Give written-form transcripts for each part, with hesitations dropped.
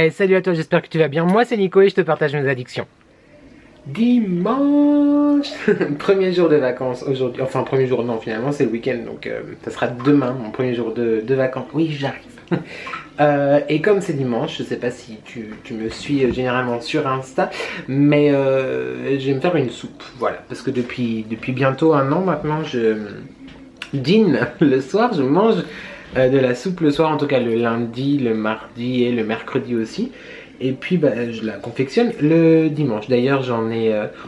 Hey, salut à toi, j'espère que tu vas bien. Moi c'est Nico et je te partage mes addictions. Dimanche premier jour de vacances aujourd'hui. Enfin premier jour non, finalement c'est le week-end. Donc ça sera demain mon premier jour de vacances. Oui, j'arrive. Et comme c'est dimanche, je sais pas si tu me suis généralement sur Insta, mais je vais me faire une soupe. Voilà, parce que depuis bientôt un an maintenant, je dîne le soir, je mange de la soupe le soir, en tout cas le lundi, le mardi et le mercredi aussi. Et puis bah, je la confectionne le dimanche. D'ailleurs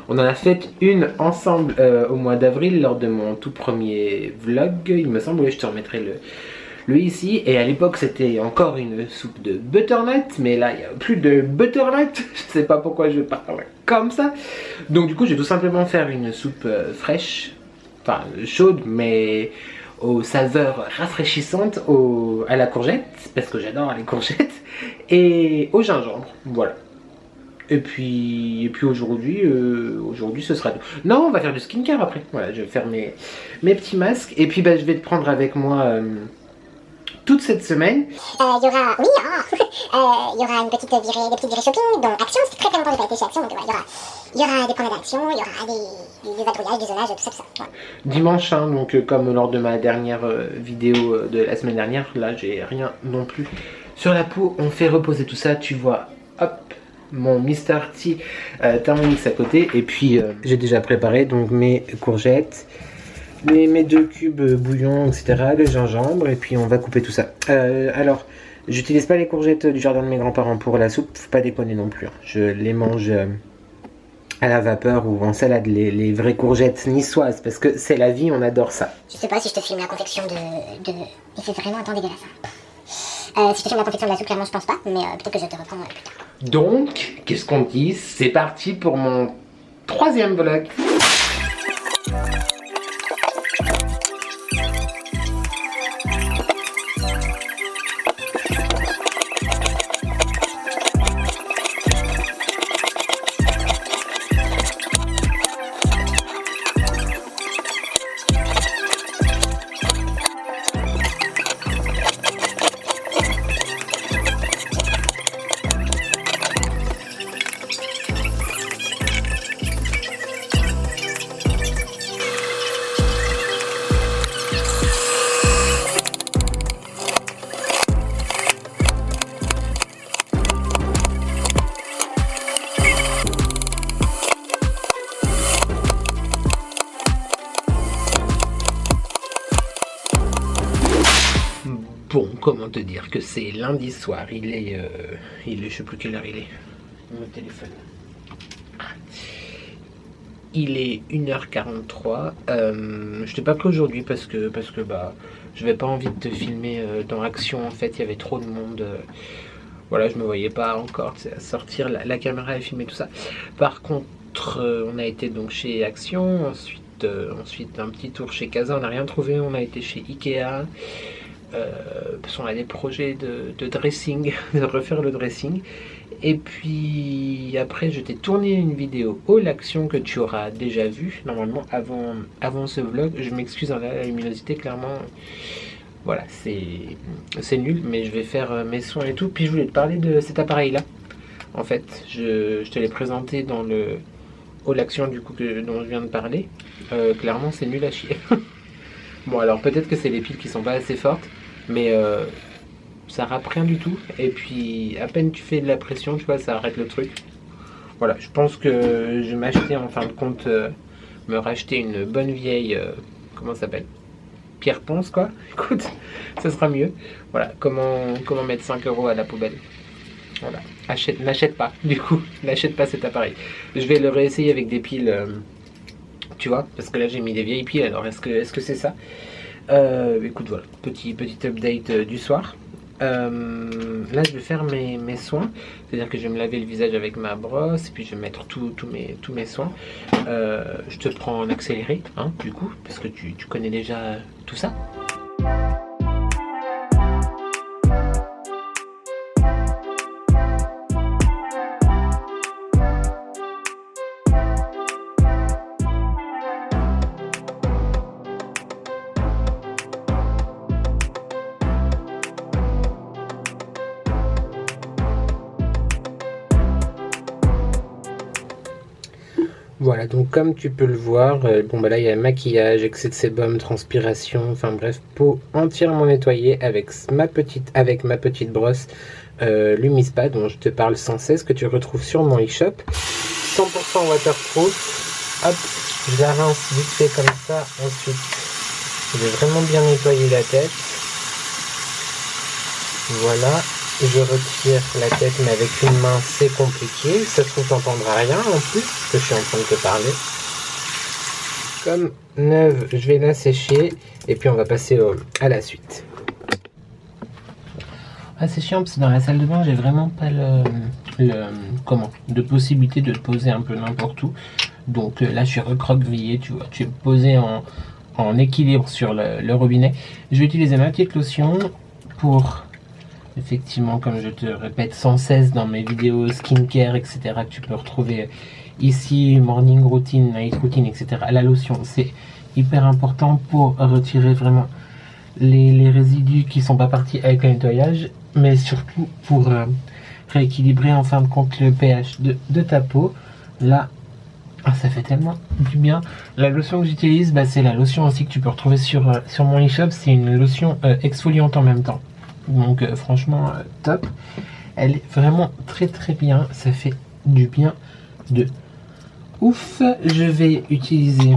on en a fait une ensemble au mois d'avril lors de mon tout premier vlog, il me semble. Oui, je te remettrai le ici. Et à l'époque c'était encore une soupe de butternut, mais là il n'y a plus de butternut. Je sais pas pourquoi je parle comme ça. Donc du coup je vais tout simplement faire une soupe fraîche, enfin chaude, mais aux saveurs rafraîchissantes, à la courgette, parce que j'adore les courgettes, et au gingembre, voilà. Et puis aujourd'hui, ce sera tout. Non, on va faire du skincare après. Voilà, je vais faire mes petits masques, et puis bah, je vais te prendre avec moi toute cette semaine. Il y aura, oui, il y aura des petites virées shopping, dont Action, c'est très longtemps que j'ai pas été chez Action, donc il y aura des promesses d'Action, il y aura des vadrouillages, des zonages, tout ça. Ouais. Dimanche, hein, donc comme lors de ma dernière vidéo de la semaine dernière, là j'ai rien non plus sur la peau. On fait reposer tout ça, tu vois, hop, mon Mr. T Thermomix à côté, et puis j'ai déjà préparé donc mes courgettes, mes 2 cubes bouillon, etc., le gingembre, et puis on va couper tout ça. Alors, j'utilise pas les courgettes du jardin de mes grands-parents pour la soupe, faut pas déconner non plus. Hein. Je les mange à la vapeur ou en salade, les vraies courgettes niçoises, parce que c'est la vie, on adore ça. Je sais pas si je te filme la confection de... Et c'est vraiment un temps dégueulasse. Si je te filme la confection de la soupe, clairement je pense pas, mais peut-être que je te reprends plus tard. Donc, qu'est-ce qu'on dit? C'est parti pour mon 3e vlog. Bon, comment te dire que c'est lundi soir, il est, je sais plus quelle heure il est, mon téléphone. Il est 1h43, je t'ai pas pris aujourd'hui parce que bah, je n'avais pas envie de te filmer dans Action, en fait, il y avait trop de monde, voilà, je me voyais pas encore sortir la caméra et filmer tout ça. Par contre, on a été donc chez Action, ensuite un petit tour chez Casa, on n'a rien trouvé, on a été chez Ikea, parce qu'on a des projets de dressing, de refaire le dressing. Et puis après je t'ai tourné une vidéo haul action que tu auras déjà vue normalement avant ce vlog. Je m'excuse, hein, la luminosité clairement, voilà, c'est nul, mais je vais faire mes soins et tout. Puis je voulais te parler de cet appareil là. En fait je te l'ai présenté dans le haul action du coup dont je viens de parler. Clairement c'est nul à chier. Bon, alors peut-être que c'est les piles qui sont pas assez fortes, mais ça rappe rien du tout. Et puis à peine tu fais de la pression, tu vois, ça arrête le truc. Voilà, je pense que je vais m'acheter en fin de compte, me racheter une bonne vieille, comment ça s'appelle, Pierre Ponce quoi. Écoute, ça sera mieux. Voilà, comment mettre 5 € à la poubelle. Voilà, n'achète pas, du coup, n'achète pas cet appareil. Je vais le réessayer avec des piles... tu vois, parce que là j'ai mis des vieilles piles, alors est-ce que c'est ça? Écoute, voilà, petit update du soir. Là je vais faire mes soins, c'est-à-dire que je vais me laver le visage avec ma brosse, et puis je vais mettre tous mes soins. Je te prends en accéléré, hein, du coup, parce que tu connais déjà tout ça. Voilà, donc comme tu peux le voir, bon bah là il y a maquillage, excès de sébum, transpiration, enfin bref, peau entièrement nettoyée avec ma petite brosse Lumispa dont je te parle sans cesse, que tu retrouves sur mon e-shop. 100% waterproof. Hop, je la rince vite fait comme ça. Ensuite, je vais vraiment bien nettoyer la tête. Voilà. Je retire la tête, mais avec une main c'est compliqué. Ça se trouve t'entendras rien en plus, parce que je suis en train de te parler. Comme neuve, je vais la sécher et puis on va passer à la suite. Ah, c'est chiant parce que dans la salle de bain j'ai vraiment pas de possibilité de te poser un peu n'importe où. Donc là je suis recroquevillé, tu vois, tu es posé en équilibre sur le robinet. Je vais utiliser ma petite lotion pour, effectivement, comme je te répète sans cesse dans mes vidéos skincare, etc., que tu peux retrouver ici, morning routine, night routine, etc. La lotion, c'est hyper important pour retirer vraiment les résidus qui sont pas partis avec le nettoyage, mais surtout pour rééquilibrer en fin de compte le pH de ta peau. Là, ça fait tellement du bien. La lotion que j'utilise, c'est la lotion aussi que tu peux retrouver sur mon e-shop. C'est une lotion exfoliante en même temps. Donc franchement top. Elle est vraiment très très bien. Ça fait du bien de ouf. Je vais utiliser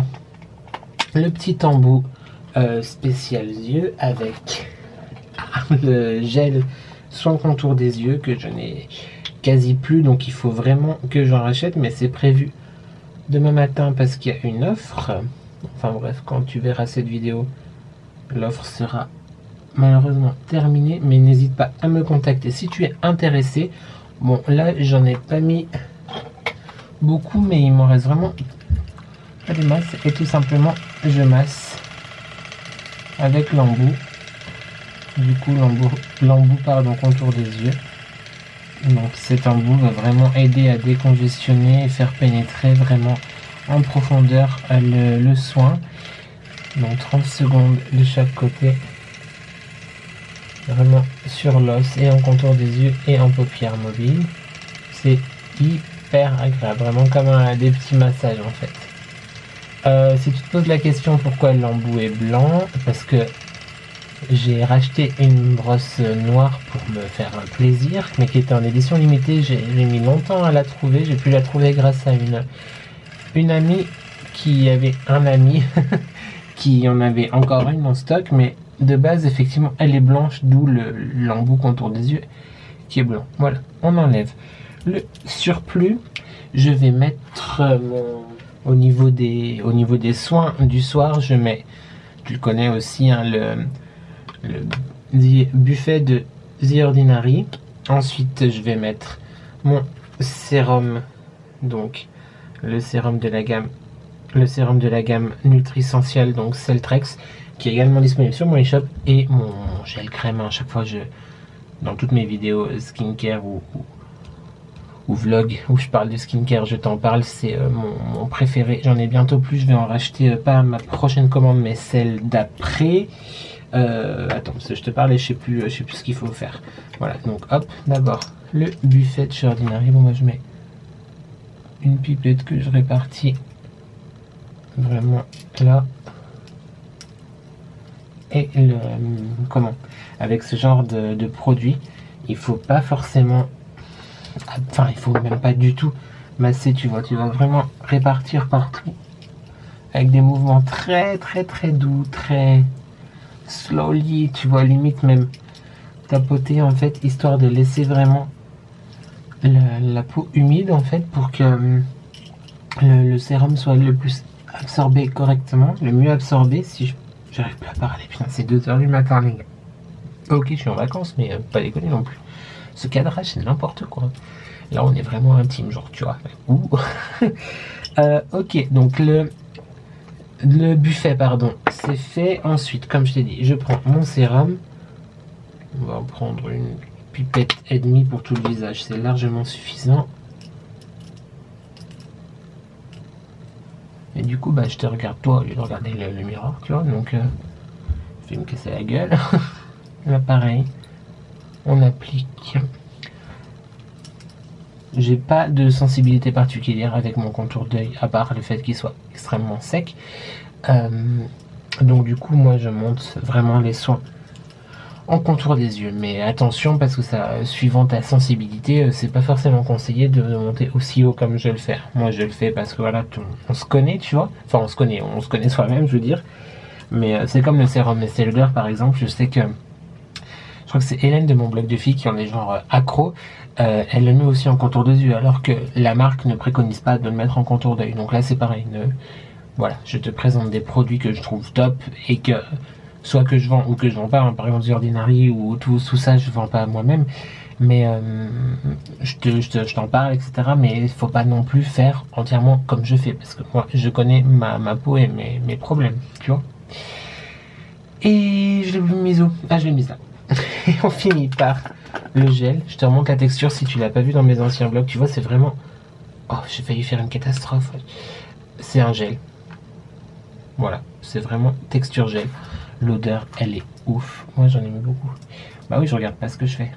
le petit embout spécial yeux avec le gel soin contour des yeux que je n'ai quasi plus. Donc il faut vraiment que j'en rachète. Mais c'est prévu demain matin parce qu'il y a une offre. Enfin bref, quand tu verras cette vidéo, l'offre sera malheureusement terminée, mais n'hésite pas à me contacter si tu es intéressé. Bon, là j'en ai pas mis beaucoup, mais il m'en reste vraiment pas des masses, et tout simplement je masse avec l'embout. Du coup l'embout contour des yeux. Donc cet embout va vraiment aider à décongestionner et faire pénétrer vraiment en profondeur le soin. Donc 30 secondes de chaque côté, vraiment sur l'os et en contour des yeux et en paupières mobiles. C'est hyper agréable, vraiment comme des petits massages en fait. Si tu te poses la question pourquoi l'embout est blanc, parce que j'ai racheté une brosse noire pour me faire un plaisir, mais qui était en édition limitée. J'ai mis longtemps à la trouver. J'ai pu la trouver grâce à une amie qui avait un ami qui en avait encore une en stock, mais de base effectivement elle est blanche, d'où l'embout contour des yeux qui est blanc. Voilà, on enlève le surplus. Je vais mettre au niveau des soins du soir, je mets, tu le connais aussi, hein, le buffet de The Ordinary. Ensuite je vais mettre mon sérum, donc le sérum de la gamme Nutrissentiel, donc Celtrex, qui est également disponible sur mon e-shop, et mon gel crème. À chaque fois dans toutes mes vidéos skincare ou vlog où je parle de skincare, je t'en parle. C'est mon préféré. J'en ai bientôt plus, je vais en racheter, pas ma prochaine commande mais celle d'après. Attends, parce que je te parle et je sais plus ce qu'il faut faire. Voilà, donc hop, d'abord le buffet de chez Ordinary. Bon, moi je mets une pipette que je répartis vraiment là. Et avec ce genre de produit, il faut pas forcément, enfin il faut même pas du tout masser, tu vois, tu vas vraiment répartir partout avec des mouvements très très très doux, très slowly, tu vois, limite même tapoter en fait, histoire de laisser vraiment la peau humide en fait, pour que le sérum soit le plus absorbé correctement, le mieux absorbé. Si j'arrive plus à parler, putain, c'est 2h du matin les gars. Ok, je suis en vacances, mais pas déconner non plus. Ce cadrage c'est n'importe quoi. Là on est vraiment intime, genre, tu vois. Ok, donc le buffet, pardon, c'est fait. Ensuite, comme je t'ai dit, je prends mon sérum. On va en prendre une pipette et demie pour tout le visage, c'est largement suffisant. Et du coup, je te regarde toi au lieu de regarder le miroir, tu vois. Donc, je vais me casser la gueule. Là, pareil, on applique J'ai pas de sensibilité particulière avec mon contour d'œil, à part le fait qu'il soit extrêmement sec. Donc du coup, moi, je monte vraiment les soins en contour des yeux. Mais attention, parce que ça, suivant ta sensibilité, c'est pas forcément conseillé de monter aussi haut comme je vais le faire. Moi, je le fais parce que voilà, on se connaît, tu vois. Enfin, on se connaît soi-même, je veux dire. Mais c'est comme le sérum Estée Lauder, par exemple. Je sais que je crois que c'est Hélène de mon blog de filles qui en est genre accro. Elle le met aussi en contour des yeux, alors que la marque ne préconise pas de le mettre en contour d'œil. Donc là, c'est pareil. Voilà, je te présente des produits que je trouve top et que soit que je vends ou que je vends pas. Hein. Par exemple, The Ordinary ou tout ça, je vends pas moi-même. Mais je t'en parle, etc. Mais il faut pas non plus faire entièrement comme je fais, parce que moi, je connais ma peau et mes problèmes, tu vois. Et je l'ai mis où? Ah, je l'ai mis là. Et on finit par le gel. Je te remonte la texture si tu l'as pas vu dans mes anciens blogs. Tu vois, c'est vraiment... Oh, j'ai failli faire une catastrophe. C'est un gel. Voilà, c'est vraiment texture gel. L'odeur, elle est ouf. Moi, j'en ai mis beaucoup. Bah oui, je regarde pas ce que je fais.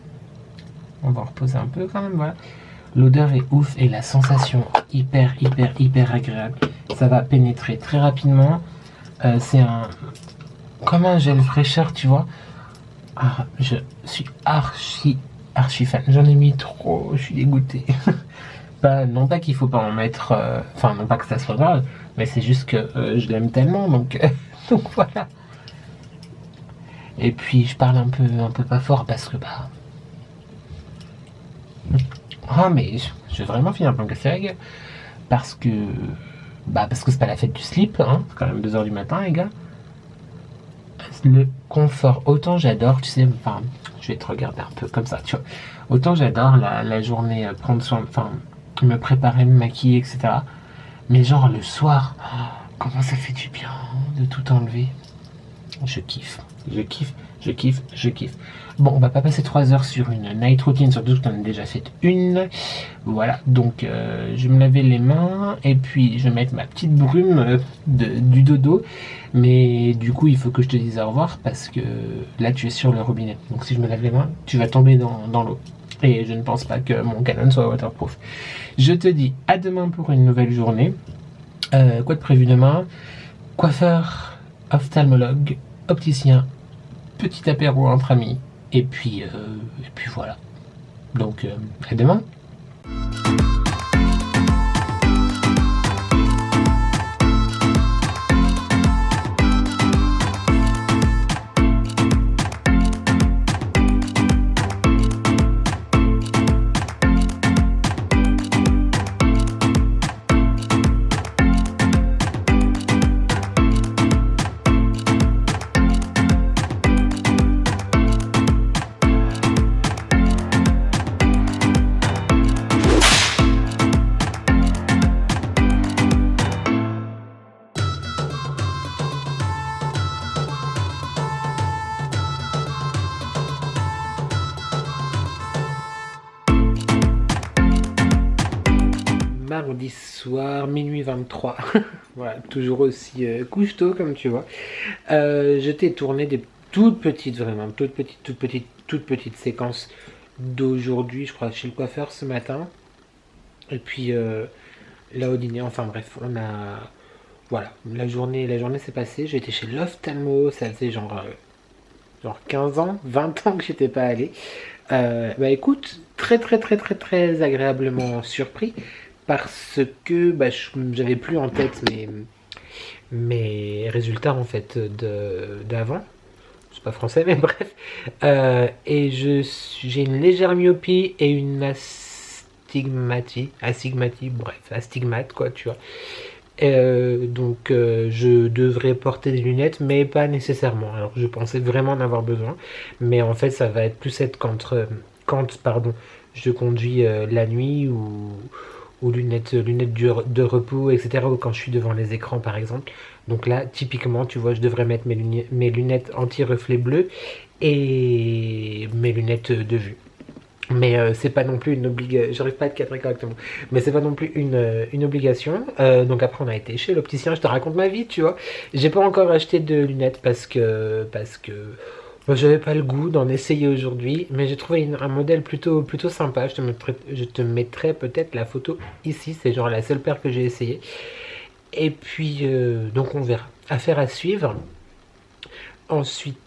On va reposer un peu quand même, voilà. L'odeur est ouf et la sensation hyper agréable. Ça va pénétrer très rapidement. C'est comme un gel fraîcheur, tu vois. Ah, je suis archi fan. J'en ai mis trop, je suis dégoûté. Non pas qu'il faut pas en mettre, enfin non pas que ça soit grave, mais c'est juste que je l'aime tellement, donc voilà. Et puis je parle un peu pas fort parce que ah mais je vais vraiment finir par me casser la gueule parce que c'est pas la fête du slip, hein. C'est quand même 2h du matin, les gars. Le confort, autant j'adore, tu sais, enfin, je vais te regarder un peu comme ça, tu vois. Autant j'adore la journée, prendre soin, enfin, me préparer, me maquiller, etc. Mais genre le soir, comment ça fait du bien de tout enlever. Je kiffe. Bon, on va pas passer 3 heures sur une night routine, surtout que t'en as déjà fait une. Voilà, donc je vais me laver les mains et puis je vais mettre ma petite brume du dodo. Mais du coup, il faut que je te dise au revoir parce que là, tu es sur le robinet. Donc si je me lave les mains, tu vas tomber dans l'eau. Et je ne pense pas que mon Canon soit waterproof. Je te dis à demain pour une nouvelle journée. Quoi de prévu demain? Coiffeur, ophtalmologue, opticien, petit apéro entre amis. Et puis voilà. Donc, à demain. Mardi soir, minuit 23. Voilà, toujours aussi couche-tôt comme tu vois. Je t'ai tourné des toutes petites, vraiment, toutes petites séquences d'aujourd'hui, je crois, chez le coiffeur ce matin. Et puis là au dîner, enfin bref, on a... Voilà, la journée s'est passée. J'étais chez l'ophtalmo, ça faisait genre 15 ans, 20 ans que j'étais pas allé. Écoute, très agréablement surpris parce que j'avais plus en tête mes résultats en fait d'avant. C'est pas français mais bref. Et j'ai une légère myopie et une astigmate quoi, tu vois. Donc je devrais porter des lunettes mais pas nécessairement. Alors je pensais vraiment en avoir besoin, mais en fait ça va être plus être quand je conduis la nuit ou lunettes de repos, etc., ou quand je suis devant les écrans par exemple. Donc là typiquement tu vois, je devrais mettre mes lunettes anti-reflet bleu et mes lunettes de vue. Mais c'est pas non plus une obligation, j'arrive pas à te cadrer correctement, mais c'est pas non plus une obligation. Donc après on a été chez l'opticien, je te raconte ma vie, tu vois. J'ai pas encore acheté de lunettes parce que Bon, j'avais pas le goût d'en essayer aujourd'hui, mais j'ai trouvé un modèle plutôt sympa. Je te mettrai peut-être la photo ici, c'est genre la seule paire que j'ai essayé. Et puis, donc on verra. Affaire à suivre. Ensuite,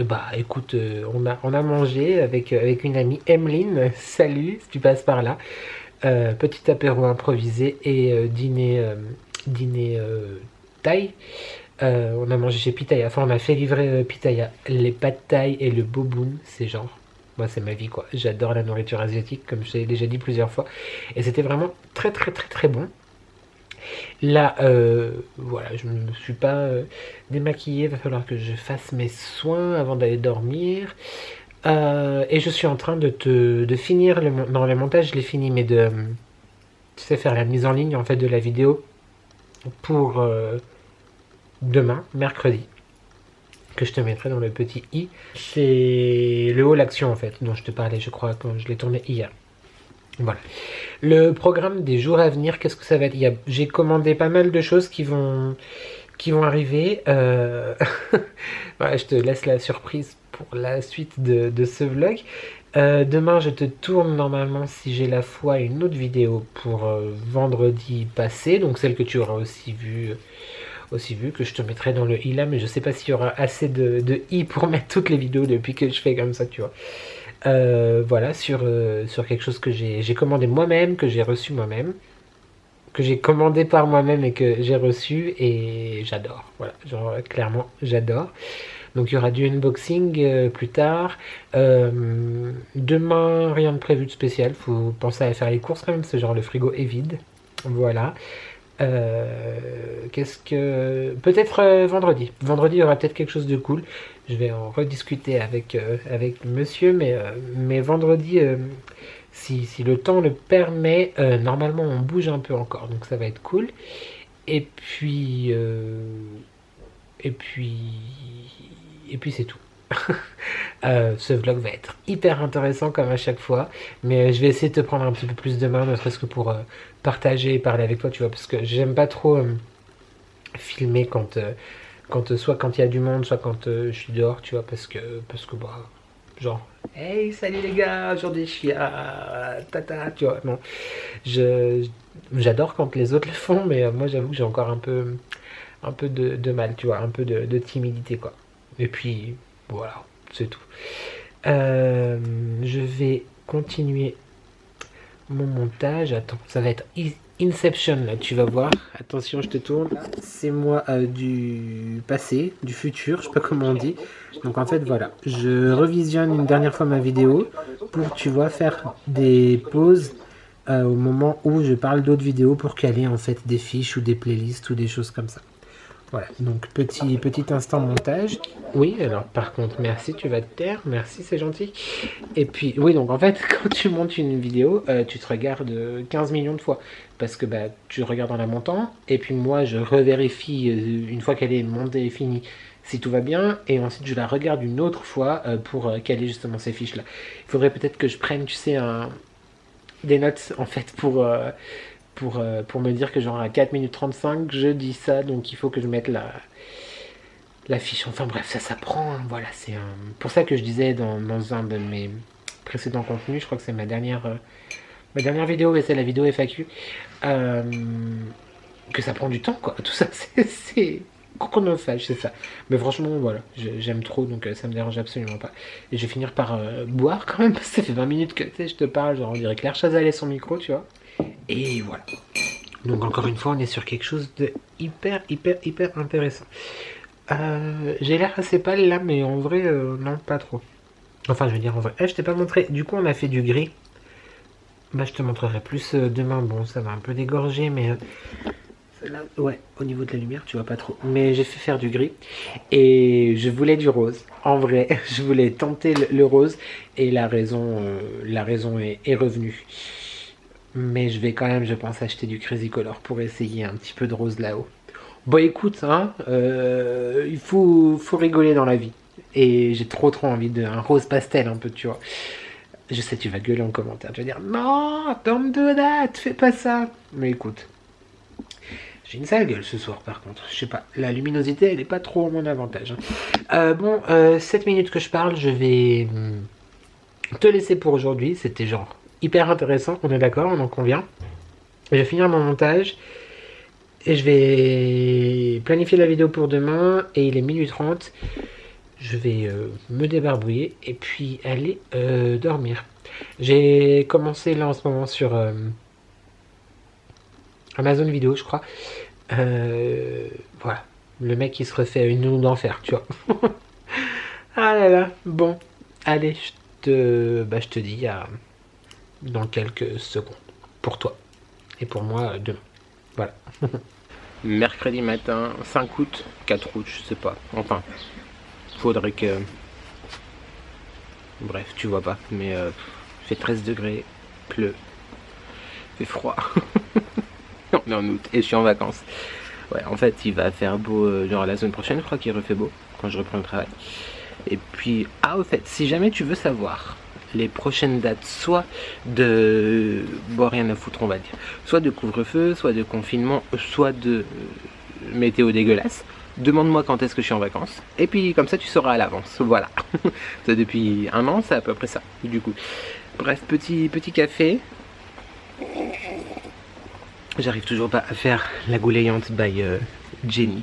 bah écoute, on a mangé avec une amie, Emeline, salut si tu passes par là. Petit apéro improvisé et dîner thaï. On a mangé chez Pitaya, enfin on a fait livrer Pitaya. Les pad thaï et le boboon, c'est genre, moi c'est ma vie quoi. J'adore la nourriture asiatique comme je l'ai déjà dit plusieurs fois. Et c'était vraiment très bon. Là, voilà, je ne me suis pas démaquillée, va falloir que je fasse mes soins avant d'aller dormir. Et je suis en train de finir, dans le montage je l'ai fini, mais tu sais, faire la mise en ligne en fait de la vidéo pour demain, mercredi, que je te mettrai dans le petit i. C'est le haut l'action en fait, dont je te parlais, je crois, quand je l'ai tourné hier. Voilà. Le programme des jours à venir, qu'est-ce que ça va être? J'ai commandé pas mal de choses qui vont arriver. Voilà, je te laisse la surprise pour la suite de ce vlog. Demain, je te tourne normalement, si j'ai la foi, une autre vidéo pour vendredi passé, donc celle que tu auras aussi vue, que je te mettrai dans le i là, mais je sais pas s'il y aura assez de i pour mettre toutes les vidéos depuis que je fais comme ça, tu vois. Voilà, sur quelque chose que j'ai commandé moi-même, que j'ai reçu moi-même, que j'ai commandé par moi-même et que j'ai reçu, et j'adore. Voilà, genre clairement j'adore. Donc il y aura du unboxing plus tard. Demain, rien de prévu de spécial. Faut penser à faire les courses quand même, c'est genre le frigo est vide. Voilà. Qu'est-ce que... Peut-être vendredi. Vendredi, il y aura peut-être quelque chose de cool. Je vais en rediscuter avec monsieur, mais vendredi, si le temps le permet, normalement on bouge un peu encore, donc ça va être cool. Et puis... et puis... Et puis c'est tout. Ce vlog va être hyper intéressant comme à chaque fois, mais je vais essayer de te prendre un petit peu plus de main, ne serait-ce que pour partager et parler avec toi, tu vois, parce que j'aime pas trop filmer soit quand il y a du monde, soit quand je suis dehors, tu vois, parce que bah, genre, hey, salut les gars, aujourd'hui je suis à tata, tu vois, non, j'adore quand les autres le font, mais moi j'avoue que j'ai encore un peu de mal, tu vois, un peu de timidité, quoi. Et puis, voilà, c'est tout. Je vais continuer mon montage. Attends, ça va être Inception, là, tu vas voir. Attention, je te tourne. C'est moi du passé, du futur, je sais pas comment on dit. Donc en fait, voilà, je revisionne une dernière fois ma vidéo pour, tu vois, faire des pauses au moment où je parle d'autres vidéos pour caler en fait des fiches ou des playlists ou des choses comme ça. Voilà, donc petit instant montage. Oui, alors par contre, merci, tu vas te taire, merci, c'est gentil. Et puis, oui, donc en fait, quand tu montes une vidéo, tu te regardes 15 millions de fois. Parce que bah, tu regardes en la montant, et puis moi, je revérifie une fois qu'elle est montée et finie, si tout va bien, et ensuite je la regarde une autre fois pour caler justement ces fiches-là. Il faudrait peut-être que je prenne, tu sais, des notes, en fait, pour me dire que genre à 4 minutes 35 je dis ça, donc il faut que je mette la fiche. Enfin bref, ça s'apprend, hein. Voilà, c'est pour ça que je disais dans un de mes précédents contenus, je crois que c'est ma dernière vidéo, et c'est la vidéo FAQ, que ça prend du temps, quoi. Tout ça, c'est chronophage, c'est ça. Mais franchement, voilà, j'aime trop, donc ça me dérange absolument pas. Et je vais finir par boire quand même, parce que ça fait 20 minutes que je te parle, genre on dirait Claire Chazal et son micro, tu vois. Et voilà. Donc encore une fois, on est sur quelque chose de hyper intéressant. J'ai l'air assez pâle là, mais en vrai, non, pas trop. Enfin, je veux dire en vrai. Je t'ai pas montré. Du coup, on a fait du gris. Bah, je te montrerai plus demain. Bon, ça va un peu dégorger, mais là, ouais, au niveau de la lumière, tu vois pas trop. Mais j'ai fait faire du gris et je voulais du rose. En vrai, je voulais tenter le rose et la raison est revenue. Mais je vais quand même, je pense, acheter du Crazy Color pour essayer un petit peu de rose là-haut. Bon, écoute, hein, il faut rigoler dans la vie. Et j'ai trop envie d'un rose pastel un peu, tu vois. Je sais, tu vas gueuler en commentaire. Tu vas dire, non, don't do that, fais pas ça. Mais écoute, J'ai une sale gueule ce soir par contre, je sais pas, la luminosité elle est pas trop à mon avantage. Bon, 7 minutes que je parle, je vais te laisser pour aujourd'hui, c'était genre hyper intéressant, on est d'accord, on en convient. Je vais finir mon montage et je vais planifier la vidéo pour demain et il est minuit 30. Je vais me débarbouiller et puis aller dormir. J'ai commencé là en ce moment sur Amazon Vidéo, je crois. Voilà, le mec qui se refait une nounou d'enfer, tu vois. Ah là là, bon, allez, je te dis à dans quelques secondes pour toi et pour moi demain. Voilà. Mercredi matin, 5 août, 4 août, je sais pas. Enfin, faudrait que... Bref, tu vois pas, mais il fait 13 degrés, pleut, fait froid. On est en août et je suis en vacances. Ouais, en fait, il va faire beau, genre la semaine prochaine, je crois qu'il refait beau quand je reprends le travail. Et puis, ah, au fait, si jamais tu veux savoir les prochaines dates, soit de... Bon, rien à foutre, on va dire. Soit de couvre-feu, soit de confinement, soit de météo dégueulasse. Demande-moi quand est-ce que je suis en vacances. Et puis, comme ça, tu sauras à l'avance. Voilà. Ça, depuis un an, c'est à peu près ça, du coup. Bref, petit café. J'arrive toujours pas à faire la goulayante by Jenny.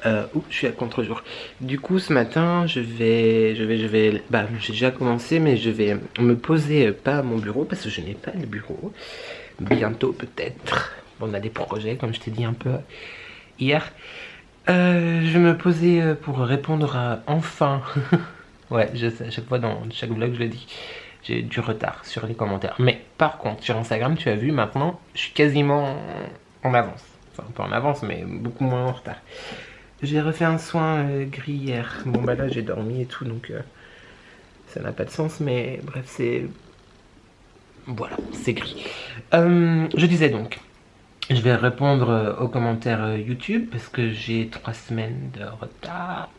Je suis à contre-jour. Du coup, ce matin, je vais. Bah, j'ai déjà commencé, mais je vais me poser pas à mon bureau parce que je n'ai pas le bureau. Bientôt, peut-être. On a des projets, comme je t'ai dit un peu hier. Je vais me poser pour répondre à enfin. Ouais, je sais, à chaque fois dans chaque vlog, je le dis. J'ai du retard sur les commentaires. Mais par contre, sur Instagram, tu as vu, maintenant, je suis quasiment en avance. Enfin, pas en avance, mais beaucoup moins en retard. J'ai refait un soin gris hier. Bon, bah là, j'ai dormi et tout, donc ça n'a pas de sens, mais bref, c'est... Voilà, c'est gris. Je disais donc, je vais répondre aux commentaires YouTube, parce que j'ai 3 semaines de retard.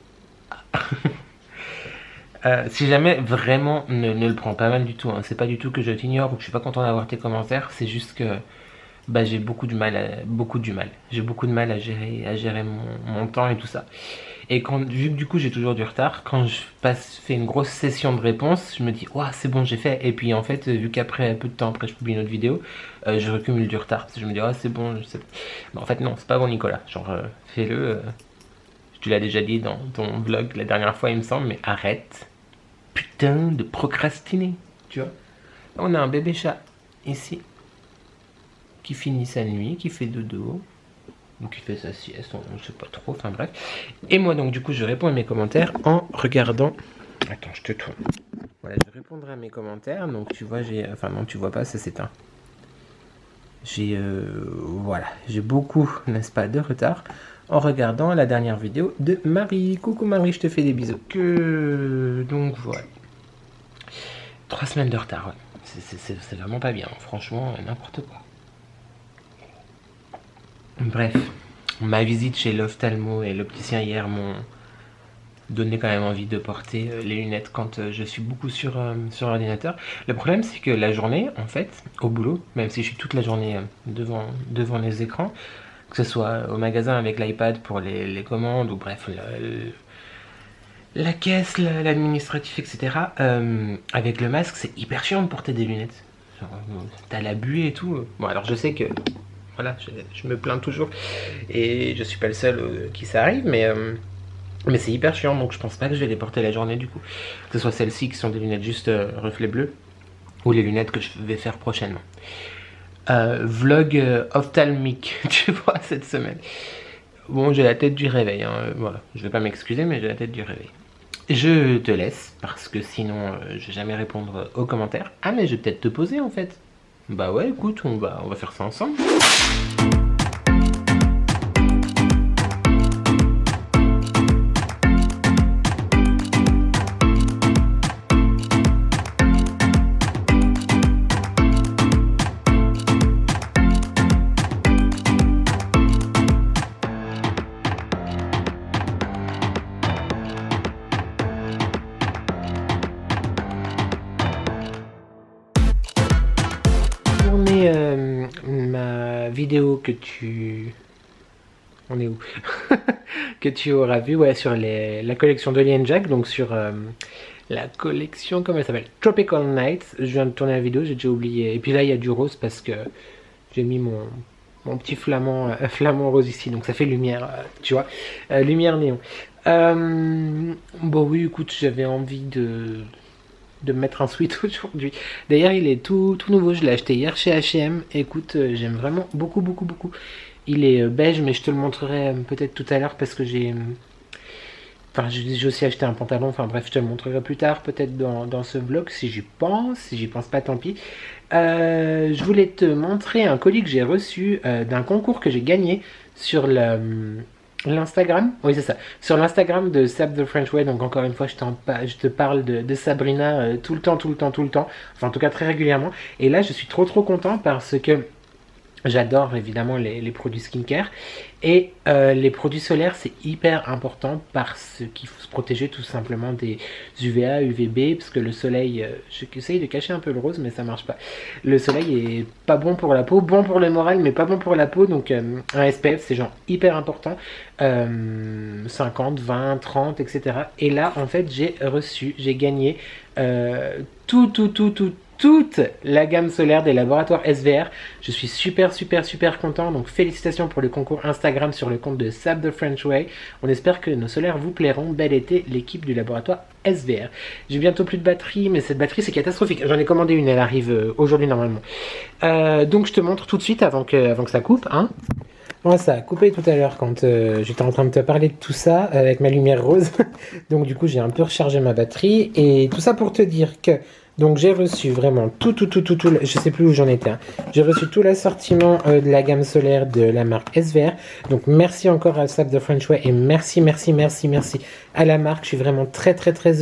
Si jamais vraiment ne le prends pas mal du tout, hein. C'est pas du tout que je t'ignore ou que je suis pas content d'avoir tes commentaires, c'est juste que bah, j'ai beaucoup de mal, j'ai beaucoup de mal à gérer mon temps et tout ça. Et quand, vu que du coup j'ai toujours du retard, quand je fais une grosse session de réponses, je me dis ouah c'est bon j'ai fait, et puis en fait vu qu'après peu de temps après je publie une autre vidéo, je recumule du retard parce que je me dis ah c'est bon, je sais. Mais en fait non, c'est pas bon Nicolas, genre fais-le. Tu l'as déjà dit dans ton vlog la dernière fois il me semble, mais arrête putain de procrastiner, tu vois. On a un bébé chat ici qui finit sa nuit, qui fait dodo, ou qui fait sa sieste, on ne sait pas trop, enfin bref. Et moi donc du coup je réponds à mes commentaires en regardant... Attends, je te tourne. Voilà, je répondrai à mes commentaires, donc tu vois j'ai... Enfin non, tu vois pas, ça s'éteint. Voilà, j'ai beaucoup, n'est-ce pas, de retard en regardant la dernière vidéo de Marie. Coucou Marie, je te fais des bisous. Donc voilà. 3 semaines de retard, ouais. C'est vraiment pas bien, franchement, n'importe quoi. Bref, ma visite chez l'ophtalmo et l'opticien hier m'ont donné quand même envie de porter les lunettes quand je suis beaucoup sur l'ordinateur. Le problème c'est que la journée, en fait, au boulot, même si je suis toute la journée devant les écrans, que ce soit au magasin avec l'iPad pour les commandes, ou bref, la caisse, l'administratif, etc. Avec le masque, c'est hyper chiant de porter des lunettes. T'as la buée et tout. Bon, alors je sais que... Voilà, je me plains toujours. Et je suis pas le seul qui ça arrive, mais c'est hyper chiant, donc je pense pas que je vais les porter la journée du coup. Que ce soit celles-ci qui sont des lunettes juste reflet bleu, ou les lunettes que je vais faire prochainement. Vlog ophtalmique, tu vois, cette semaine. Bon, j'ai la tête du réveil, hein, voilà. Je vais pas m'excuser, mais j'ai la tête du réveil. Je te laisse, parce que sinon, je vais jamais répondre aux commentaires. Ah, mais je vais peut-être te poser, en fait. Bah ouais, écoute, on va faire ça ensemble. Ma vidéo que tu On est où? Que tu auras vu, ouais, sur la collection d'Oli Jack, donc sur la collection, comment elle s'appelle? Tropical Nights. Je viens de tourner la vidéo, j'ai déjà oublié. Et puis là, il y a du rose parce que j'ai mis mon petit flamant rose ici, donc ça fait lumière, tu vois, lumière néon. Bon oui, écoute, j'avais envie de mettre un sweat aujourd'hui. D'ailleurs, il est tout nouveau, je l'ai acheté hier chez H&M. Écoute, j'aime vraiment beaucoup, beaucoup, beaucoup. Il est beige, mais je te le montrerai peut-être tout à l'heure parce que j'ai... Enfin, j'ai aussi acheté un pantalon, enfin bref, je te le montrerai plus tard, peut-être dans ce vlog, si j'y pense pas, tant pis. Je voulais te montrer un colis que j'ai reçu d'un concours que j'ai gagné sur l'Instagram. Oui, c'est ça, sur l'Instagram de Sab the French Way. Donc encore une fois, je te parle de Sabrina tout le temps, enfin en tout cas très régulièrement. Et là, je suis trop content parce que j'adore évidemment les produits skincare et les produits solaires, c'est hyper important parce qu'il faut se protéger tout simplement des UVA, UVB, parce que le soleil, j'essaye de cacher un peu le rose mais ça marche pas. Le soleil est pas bon pour la peau, bon pour le moral mais pas bon pour la peau, donc un SPF c'est genre hyper important, 50, 20, 30, etc. Et là en fait j'ai gagné toute la gamme solaire des laboratoires SVR. Je suis super content, donc félicitations pour le concours Instagram sur le compte de Sab the French Way. On espère que nos solaires vous plairont. Bel été, l'équipe du laboratoire SVR. J'ai bientôt plus de batterie, mais cette batterie c'est catastrophique. J'en ai commandé une, elle arrive aujourd'hui normalement. Donc je te montre tout de suite avant que ça coupe, hein. Bon, ça a coupé tout à l'heure quand j'étais en train de te parler de tout ça avec ma lumière rose. Donc du coup j'ai un peu rechargé ma batterie et tout ça pour te dire que donc j'ai reçu vraiment tout, je sais plus où j'en étais, hein. J'ai reçu tout l'assortiment de la gamme solaire de la marque SVR. Donc merci encore à Sab the French Way et merci à la marque. Je suis vraiment très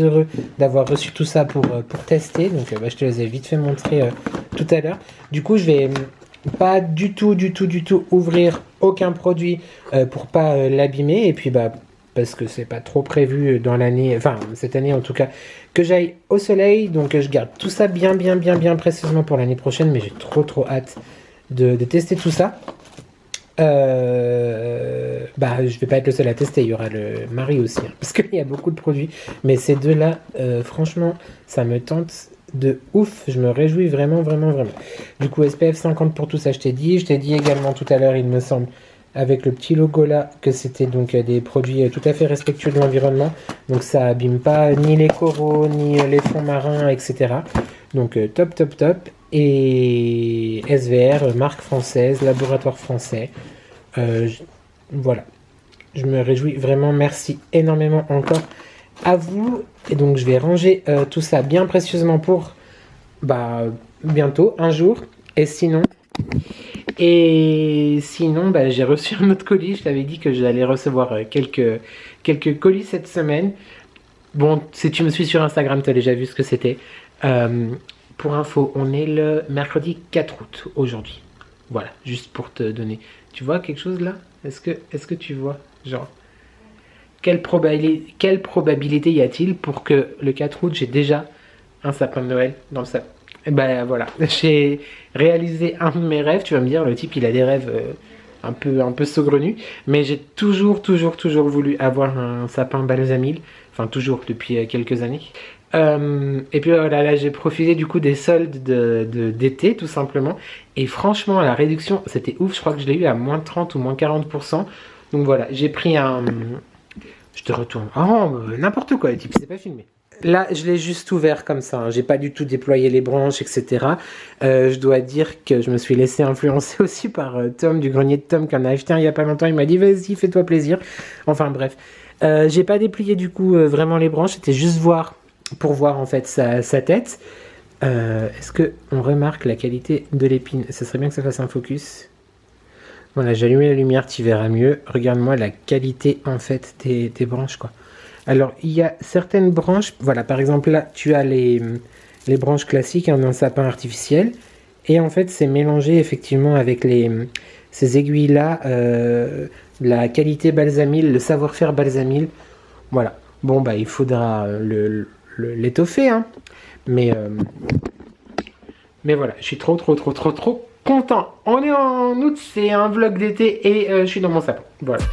heureux d'avoir reçu tout ça pour tester. Donc je te les ai vite fait montrer tout à l'heure. Du coup je vais pas du tout ouvrir aucun produit pour pas l'abîmer et puis parce que c'est pas trop prévu dans l'année, enfin cette année en tout cas, que j'aille au soleil. Donc je garde tout ça bien précieusement pour l'année prochaine, mais j'ai trop hâte de tester tout ça. Je vais pas être le seul à tester, il y aura le mari aussi, hein, parce qu'il y a beaucoup de produits, mais ces deux-là, franchement, ça me tente de ouf, je me réjouis vraiment. Du coup, SPF 50 pour tout ça, je t'ai dit également tout à l'heure, il me semble, avec le petit logo là, que c'était donc des produits tout à fait respectueux de l'environnement, donc ça abîme pas ni les coraux, ni les fonds marins, etc. Donc top. Et SVR, marque française, laboratoire français. Voilà, je me réjouis vraiment, merci énormément encore à vous. Et donc je vais ranger tout ça bien précieusement pour bientôt, un jour. Et sinon j'ai reçu un autre colis. Je t'avais dit que j'allais recevoir quelques colis cette semaine. Bon, si tu me suis sur Instagram, tu as déjà vu ce que c'était. Pour info, on est le mercredi 4 août aujourd'hui. Voilà, juste pour te donner. Tu vois quelque chose là? Est-ce que tu vois? Genre, quelle probabilité y a-t-il pour que le 4 août, j'ai déjà un sapin de Noël dans le sapin? Et voilà, j'ai réalisé un de mes rêves. Tu vas me dire, le type il a des rêves un peu saugrenus, mais j'ai toujours voulu avoir un sapin balsamil. Enfin toujours, depuis quelques années. Et puis voilà, là j'ai profité du coup des soldes d'été tout simplement. Et franchement la réduction c'était ouf, je crois que je l'ai eu à moins 30 ou moins 40%. Donc voilà, j'ai pris un... Je te retourne. Oh, n'importe quoi, le type, c'est pas filmé. Là, je l'ai juste ouvert comme ça, hein. J'ai pas du tout déployé les branches, etc. Je dois dire que je me suis laissé influencer aussi par Tom, du grenier de Tom, qui en a acheté un il y a pas longtemps. Il m'a dit, vas-y, fais-toi plaisir. Enfin, bref. J'ai pas déplié du coup vraiment les branches, c'était juste pour voir en fait sa tête. Est-ce qu'on remarque la qualité de l'épine? Ça serait bien que ça fasse un focus. Voilà, j'ai allumé la lumière, tu verras mieux. Regarde-moi la qualité en fait des branches, quoi. Alors, il y a certaines branches, voilà, par exemple là, tu as les branches classiques d'un sapin artificiel. Et en fait, c'est mélangé effectivement avec ces aiguilles-là, la qualité balsamil, le savoir-faire balsamil. Voilà. Bon, il faudra l'étoffer, hein. Mais voilà, je suis trop content. On est en août, c'est un vlog d'été et je suis dans mon salon. Voilà.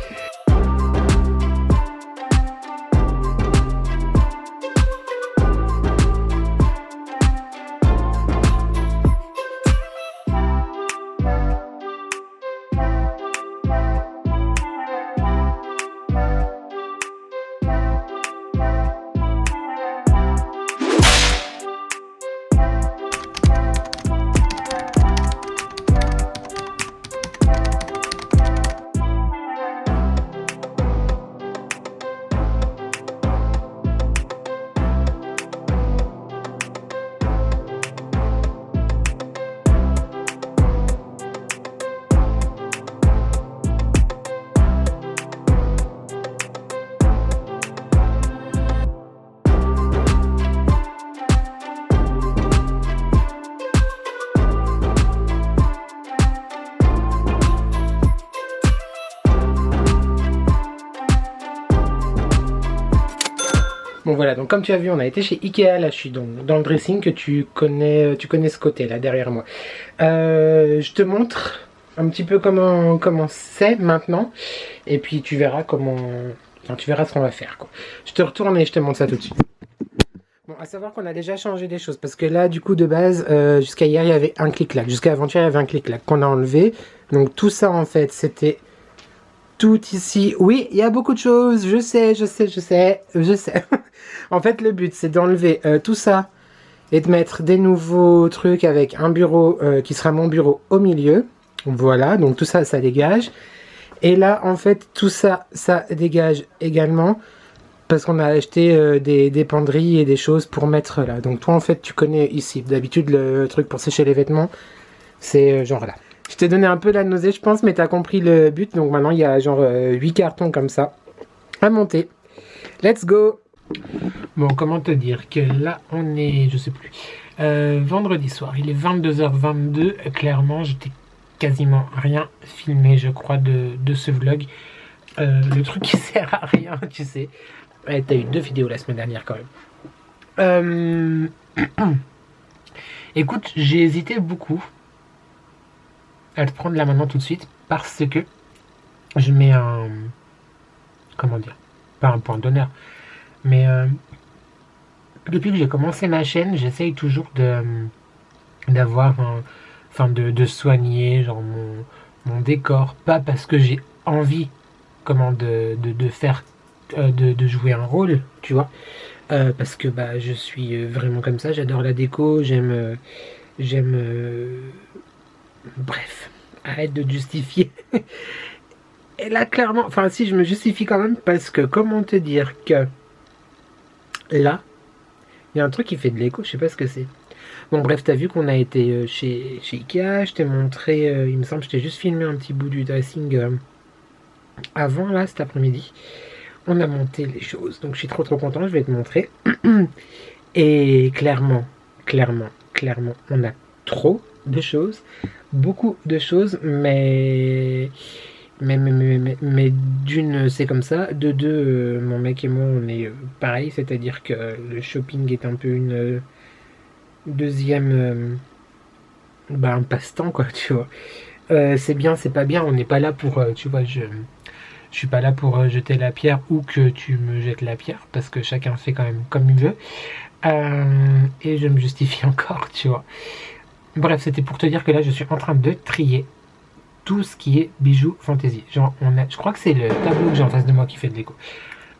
Bon voilà, donc comme tu as vu, on a été chez Ikea, là je suis dans le dressing que tu connais ce côté là derrière moi. Je te montre un petit peu comment c'est maintenant, et puis tu verras tu verras ce qu'on va faire quoi. Je te retourne et je te montre ça tout de suite. Bon, à savoir qu'on a déjà changé des choses, parce que là du coup de base, jusqu'à hier il y avait un clic-clac, jusqu'à avant-hier il y avait un clic-clac qu'on a enlevé, donc tout ça en fait c'était... Tout ici, oui, il y a beaucoup de choses, je sais. En fait, le but, c'est d'enlever tout ça et de mettre des nouveaux trucs avec un bureau qui sera mon bureau au milieu. Voilà, donc tout ça, ça dégage. Et là, en fait, tout ça, ça dégage également parce qu'on a acheté des penderies et des choses pour mettre là. Donc toi, en fait, tu connais ici. D'habitude, le truc pour sécher les vêtements, c'est genre là. Je t'ai donné un peu la nausée, je pense, mais t'as compris le but. Donc maintenant, il y a genre 8 cartons comme ça à monter. Let's go! Bon, comment te dire que là, on est, je sais plus, vendredi soir. Il est 22h22. Clairement, je t'ai quasiment rien filmé, je crois, de ce vlog. Le truc qui sert à rien, tu sais. Ouais, t'as eu 2 vidéos la semaine dernière, quand même. Écoute, j'ai hésité beaucoup à te prendre là maintenant tout de suite parce que je mets un... Comment dire? Pas un point d'honneur. Mais depuis que j'ai commencé ma chaîne, j'essaye toujours d'avoir de soigner genre mon décor. Pas parce que j'ai envie de faire de jouer un rôle, tu vois. Parce que bah je suis vraiment comme ça, j'adore la déco, j'aime bref, arrête de te justifier. Et là, clairement, enfin si, je me justifie quand même parce que, comment te dire que là, il y a un truc qui fait de l'écho, je sais pas ce que c'est. Bon bref, t'as vu qu'on a été chez Ikea, je t'ai montré, il me semble, je t'ai juste filmé un petit bout du dressing avant, là, cet après-midi. On a monté les choses, donc je suis trop content, je vais te montrer. Et clairement, on a trop de choses, beaucoup de choses, mais d'une c'est comme ça, de deux mon mec et moi on est pareil, c'est-à-dire que le shopping est un peu une deuxième un passe-temps quoi, tu vois. C'est bien, c'est pas bien, on n'est pas là pour tu vois, je suis pas là pour jeter la pierre ou que tu me jettes la pierre, parce que chacun fait quand même comme il veut, et je me justifie encore, tu vois. Bref, c'était pour te dire que là je suis en train de trier tout ce qui est bijoux fantasy. Genre, je crois que c'est le tableau que j'ai en face de moi qui fait de l'écho.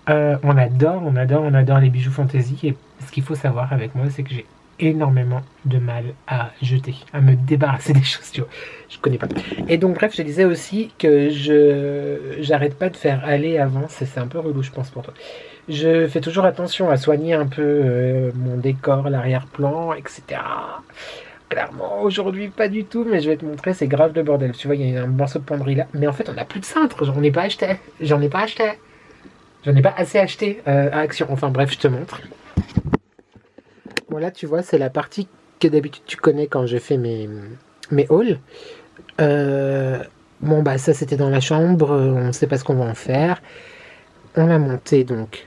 On adore les bijoux fantasy, et ce qu'il faut savoir avec moi, c'est que j'ai énormément de mal à jeter, à me débarrasser des choses, tu vois. Je connais pas. Et donc bref, je disais aussi que j'arrête pas de faire aller avant, c'est un peu relou je pense pour toi. Je fais toujours attention à soigner un peu mon décor, l'arrière-plan, etc. Clairement, aujourd'hui, pas du tout, mais je vais te montrer, c'est grave le bordel. Tu vois, il y a un morceau de penderie là. Mais en fait, on n'a plus de cintre, j'en ai pas acheté. J'en ai pas assez acheté à Action. Enfin bref, je te montre. Voilà, tu vois, c'est la partie que d'habitude tu connais quand je fais mes hauls. Bon, bah ça, c'était dans la chambre. On sait pas ce qu'on va en faire. On a monté, donc,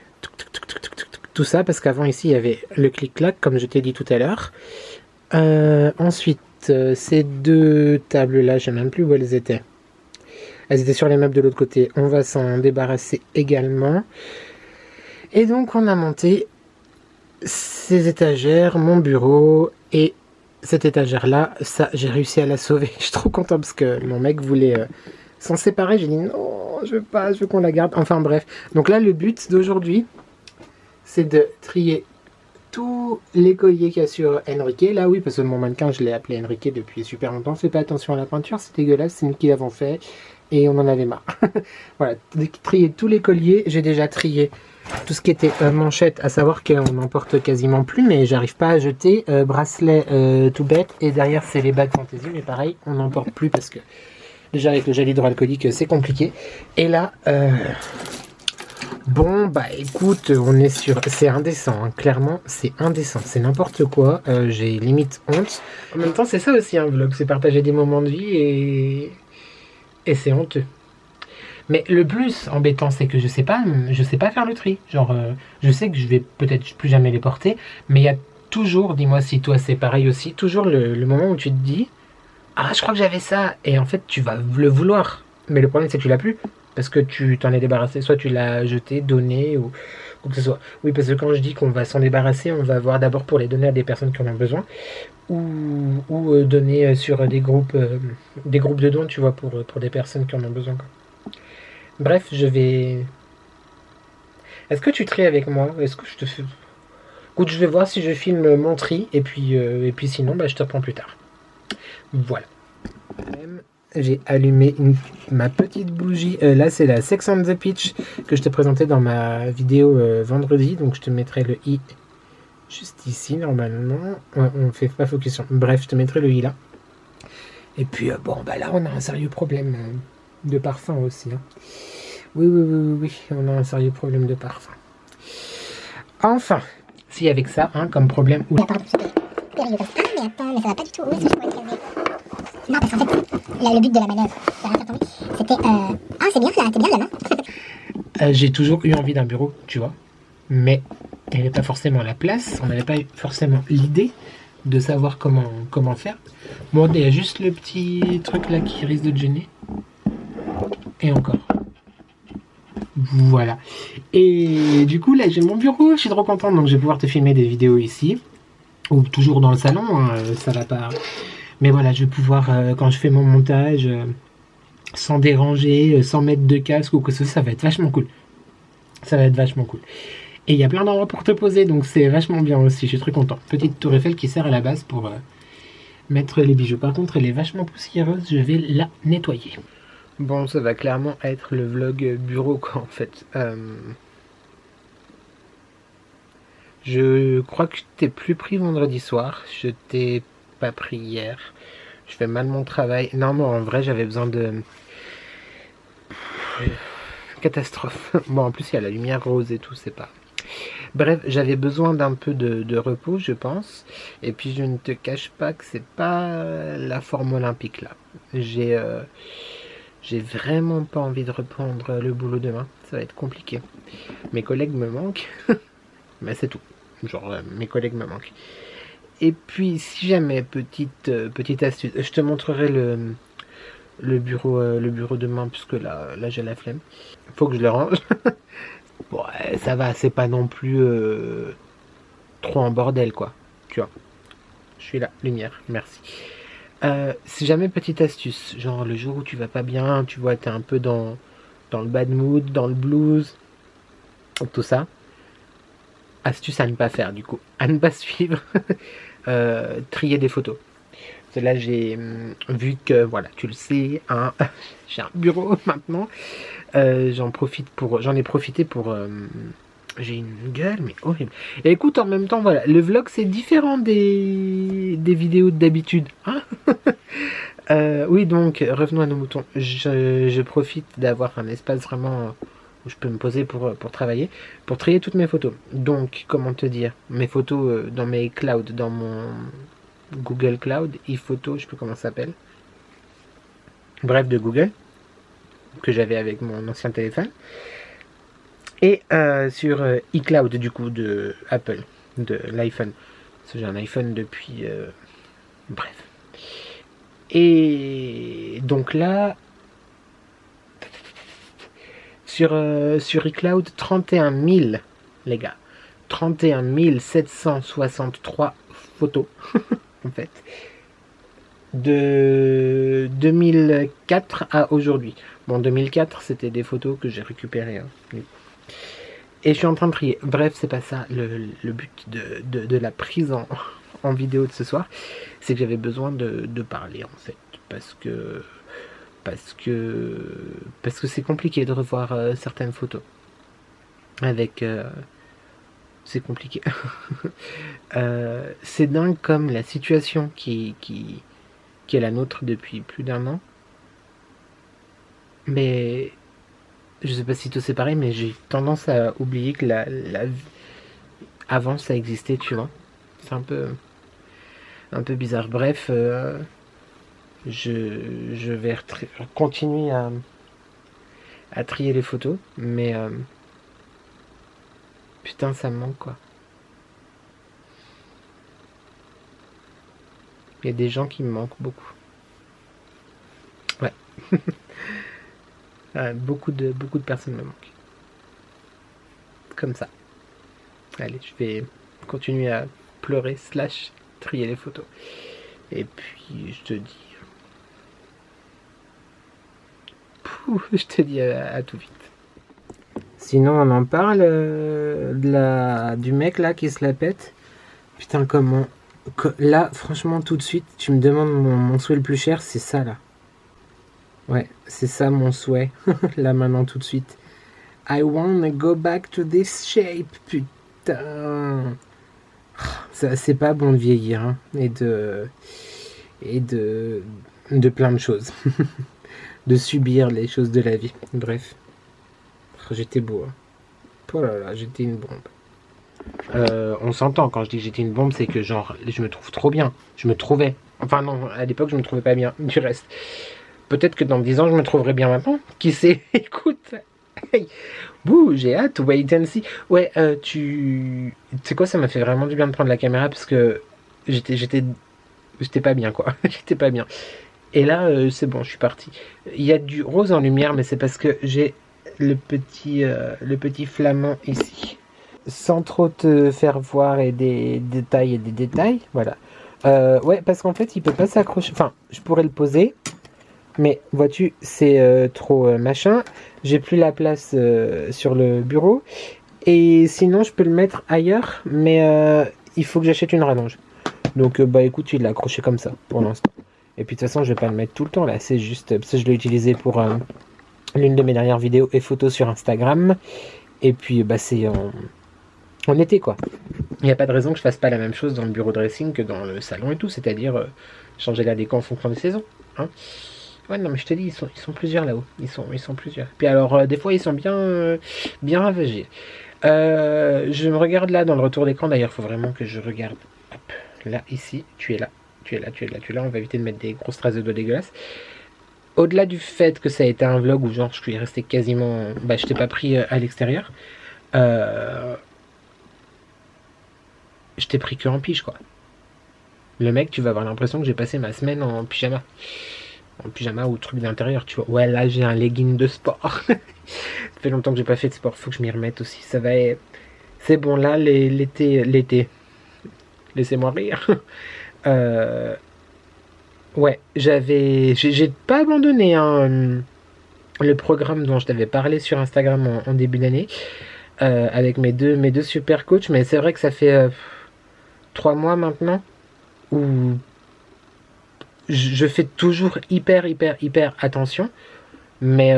tout ça, parce qu'avant, ici, il y avait le clic-clac, comme je t'ai dit tout à l'heure. Ensuite, ces deux tables-là, je ne sais même plus où elles étaient. Elles étaient sur les meubles de l'autre côté. On va s'en débarrasser également. Et donc, on a monté ces étagères, mon bureau et cette étagère-là. Ça, j'ai réussi à la sauver. Je suis trop content parce que mon mec voulait s'en séparer. J'ai dit non, je veux pas, je veux qu'on la garde. Enfin bref. Donc là, le but d'aujourd'hui, c'est de trier tous les colliers qu'il y a sur Enrique. Là, oui, parce que mon mannequin, je l'ai appelé Enrique depuis super longtemps. Fais pas attention à la peinture, c'est dégueulasse, c'est nous qui l'avons fait. Et on en avait marre. Voilà, trier tous les colliers. J'ai déjà trié tout ce qui était manchette, à savoir qu'on n'en porte quasiment plus, mais j'arrive pas à jeter. Bracelet tout bête. Et derrière, c'est les bagues fantaisie, mais pareil, on n'en porte plus parce que déjà avec le gel hydroalcoolique, c'est compliqué. Et là, bon, bah écoute, on est sur... C'est indécent, hein. Clairement, c'est indécent. C'est n'importe quoi. J'ai limite honte. En même temps, c'est ça aussi un vlog, c'est partager des moments de vie et c'est honteux. Mais le plus embêtant, c'est que je sais pas faire le tri. Genre, je sais que je vais peut-être plus jamais les porter, mais il y a toujours, dis-moi si toi c'est pareil aussi, toujours le moment où tu te dis, ah, je crois que j'avais ça, et en fait tu vas le vouloir. Mais le problème c'est que tu l'as plus, parce que tu t'en es débarrassé, soit tu l'as jeté, donné, ou que ce soit. Oui, parce que quand je dis qu'on va s'en débarrasser, on va voir d'abord pour les donner à des personnes qui en ont besoin, ou donner sur des groupes de dons, tu vois, pour des personnes qui en ont besoin, quoi. Bref, je vais... Est-ce que tu tries avec moi? Est-ce que je te fais... Écoute, je vais voir si je filme mon tri, et puis sinon, bah, je te reprends plus tard. Voilà. J'ai allumé ma petite bougie. Là, c'est la Sex on the Beach que je te présentais dans ma vidéo vendredi. Donc, je te mettrai le i juste ici, normalement. Ouais, on fait pas focus sur... Bref, je te mettrai le i là. Et puis, bon, bah là, on a un sérieux problème de parfum aussi. Hein. Oui, on a un sérieux problème de parfum. Enfin, si avec ça, hein, comme problème... Ah, pardon, c'était périlleux comme ça. Ah, mais attends, mais ça va pas du tout. Où est-ce que je pourrais le caser? Non, parce qu'en fait, là, le but de la manœuvre, j'ai rien fait tomber, c'était... Ah, c'est bien là, t'es bien là, non? J'ai toujours eu envie d'un bureau, tu vois. Mais il n'y avait pas forcément la place, on n'avait pas forcément l'idée de savoir comment faire. Bon, il y a juste le petit truc là qui risque de te gêner. Et encore. Voilà. Et du coup, là, j'ai mon bureau, je suis trop contente, donc je vais pouvoir te filmer des vidéos ici. Ou toujours dans le salon, hein, ça va pas... Mais voilà, je vais pouvoir, quand je fais mon montage, sans déranger, sans mettre de casque ou que ce soit, ça va être vachement cool. Ça va être vachement cool. Et il y a plein d'endroits pour te poser, donc c'est vachement bien aussi, je suis très content. Petite tour Eiffel qui sert à la base pour mettre les bijoux. Par contre, elle est vachement poussiéreuse, je vais la nettoyer. Bon, ça va clairement être le vlog bureau, quoi, en fait. Je crois que je t'ai plus pris vendredi soir. Je t'ai pas pris hier. Je fais mal mon travail. Non, mais en vrai, j'avais besoin de... Catastrophe. Bon, en plus, il y a la lumière rose et tout, c'est pas... Bref, j'avais besoin d'un peu de repos, je pense. Et puis, je ne te cache pas que c'est pas la forme olympique, là. J'ai vraiment pas envie de reprendre le boulot demain. Ça va être compliqué. Mes collègues me manquent. Mais c'est tout. Genre, mes collègues me manquent. Et puis, si jamais, petite astuce, je te montrerai le bureau demain, puisque là j'ai la flemme. Faut que je le range. Bon, ça va, c'est pas non plus trop en bordel, quoi. Tu vois. Je suis là, lumière, merci. Si jamais, petite astuce, genre le jour où tu vas pas bien, tu vois, t'es un peu dans le bad mood, dans le blues, tout ça. Astuce à ne pas faire, du coup. À ne pas suivre. Trier des photos. Parce que là, j'ai vu que, voilà, tu le sais, hein, j'ai un bureau maintenant. J'en ai profité pour... j'ai une gueule, mais horrible. Et écoute, en même temps, voilà, le vlog, c'est différent des vidéos d'habitude. Hein. Oui, donc, revenons à nos moutons. Je profite d'avoir un espace vraiment... où je peux me poser pour travailler, pour trier toutes mes photos. Donc, comment te dire, mes photos dans mes clouds, dans mon Google Cloud, e-photo, je sais plus comment ça s'appelle. Bref, de Google, que j'avais avec mon ancien téléphone. Et sur iCloud, du coup, de Apple, de l'iPhone. Parce que j'ai un iPhone depuis... bref. Et donc là, sur iCloud, 31 000, les gars. 31 763 photos, en fait. De 2004 à aujourd'hui. Bon, 2004, c'était des photos que j'ai récupérées. Hein. Et je suis en train de trier. Bref, c'est pas ça le but de la prise en vidéo de ce soir. C'est que j'avais besoin de parler, en fait. Parce que c'est compliqué de revoir certaines photos. Avec... c'est compliqué. C'est dingue comme la situation qui est la nôtre depuis plus d'1 an. Mais je sais pas si toi c'est pareil, mais j'ai tendance à oublier que la vie avant ça existait, tu vois. C'est un peu bizarre. Bref, je vais continuer à trier les photos, mais putain ça me manque quoi. Il y a des gens qui me manquent beaucoup. Ouais. Beaucoup de personnes me manquent. Comme ça. Allez, je vais continuer à pleurer / trier les photos. Et puis je te dis... je te dis à tout vite. Sinon on en parle du mec là qui se la pète. Putain comment... Là franchement tout de suite tu me demandes mon souhait le plus cher, c'est ça là. Ouais, c'est ça mon souhait. Là maintenant tout de suite. I wanna go back to this shape. Putain. C'est pas bon de vieillir hein, et de plein de choses. De subir les choses de la vie. Bref. J'étais beau. Hein. Oh là là, j'étais une bombe. On s'entend quand je dis que j'étais une bombe, c'est que genre je me trouve trop bien. Je me trouvais. Enfin non, à l'époque je me trouvais pas bien. Du reste. Peut-être que dans 10 ans je me trouverai bien maintenant. Qui sait? Écoute. Hey. Bouh, j'ai hâte. Wait and see. Ouais, tu sais quoi, ça m'a fait vraiment du bien de prendre la caméra parce que j'étais pas bien quoi. J'étais pas bien. Et là, c'est bon, je suis parti. Il y a du rose en lumière, mais c'est parce que j'ai le petit flamand ici. Sans trop te faire voir et des détails, voilà. Ouais, parce qu'en fait, il peut pas s'accrocher. Enfin, je pourrais le poser, mais vois-tu, c'est trop machin. J'ai plus la place sur le bureau. Et sinon, je peux le mettre ailleurs, mais il faut que j'achète une rallonge. Donc, bah écoute, il l'a accroché comme ça pour l'instant. Et puis de toute façon, je vais pas le mettre tout le temps là. C'est juste parce que je l'ai utilisé pour l'une de mes dernières vidéos et photos sur Instagram. Et puis, bah c'est en été quoi. Il n'y a pas de raison que je fasse pas la même chose dans le bureau dressing que dans le salon et tout. C'est-à-dire changer la déco en fonction des saisons. Hein. Ouais, non, mais je te dis, ils sont plusieurs là-haut. Ils sont plusieurs. Puis alors, des fois, ils sont bien ravagés. Je me regarde là dans le retour d'écran. D'ailleurs, il faut vraiment que je regarde. Hop, là, ici, tu es là. Tu es là. On va éviter de mettre des grosses traces de doigts dégueulasses. Au-delà du fait que ça a été un vlog où genre je suis resté quasiment... Bah, je t'ai pas pris à l'extérieur. Je t'ai pris que en pige, quoi. Le mec, tu vas avoir l'impression que j'ai passé ma semaine en pyjama. En pyjama ou truc d'intérieur, tu vois. Ouais, là, j'ai un legging de sport. Ça fait longtemps que j'ai pas fait de sport. Faut que je m'y remette aussi. Ça va être... C'est bon, là, l'été. Laissez-moi rire. Ouais, j'ai pas abandonné hein, le programme dont je t'avais parlé sur Instagram en début d'année avec mes deux super coachs, mais c'est vrai que ça fait 3 mois maintenant où je fais toujours hyper attention, mais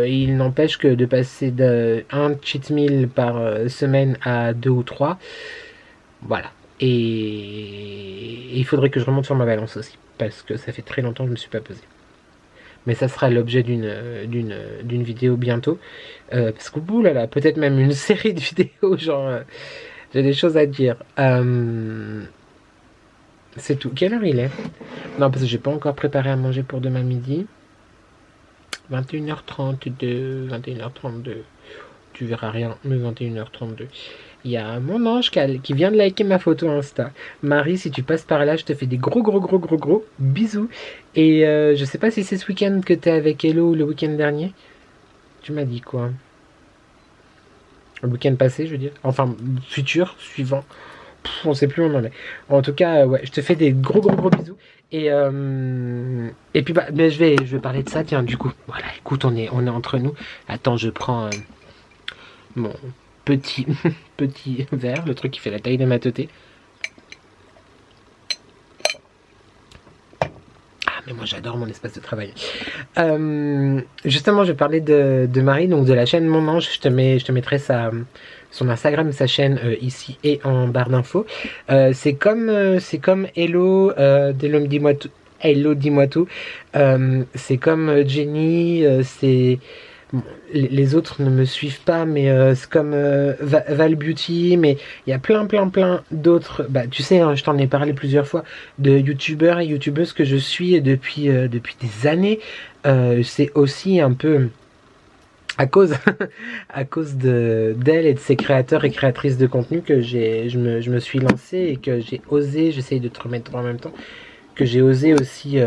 il n'empêche que de passer d'un cheat meal par semaine à 2 ou 3, voilà. Et il faudrait que je remonte sur ma balance aussi, parce que ça fait très longtemps que je ne me suis pas pesé. Mais ça sera l'objet d'une vidéo bientôt. Parce qu'au bout, là, peut-être même une série de vidéos, genre, j'ai des choses à dire. C'est tout. Quelle heure il est? Non, parce que j'ai pas encore préparé à manger pour demain midi. 21h32, 21h32. Tu verras rien, mais 21h32. Il y a mon ange qui vient de liker ma photo Insta. Marie, si tu passes par là, je te fais des gros bisous. Et je sais pas si c'est ce week-end que t'es avec Hello ou le week-end dernier. Tu m'as dit quoi? Le week-end passé, je veux dire. Enfin, futur, suivant. On sait plus où on en est. En tout cas, ouais, je te fais des gros bisous. Et puis bah, je vais parler de ça, tiens, du coup. Voilà, écoute, on est entre nous. Attends, je prends mon petit verre, le truc qui fait la taille de ma teuté. Ah, mais moi j'adore mon espace de travail. Justement, je parlais de Marie, donc de la chaîne Mon Ange. Je te mettrai son Instagram, sa chaîne ici et en barre d'infos. C'est comme Hello, dis-moi tout. Hello, dis-moi tout. C'est comme Jenny, c'est bon, les autres ne me suivent pas, mais c'est comme Val Beauty, mais il y a plein d'autres. Bah, tu sais, hein, je t'en ai parlé plusieurs fois de youtubeurs et youtubeuses que je suis depuis des années. C'est aussi un peu à cause d'elle et de ses créateurs et créatrices de contenu que je me suis lancé et que j'ai osé. J'essaye de te remettre en même temps que j'ai osé aussi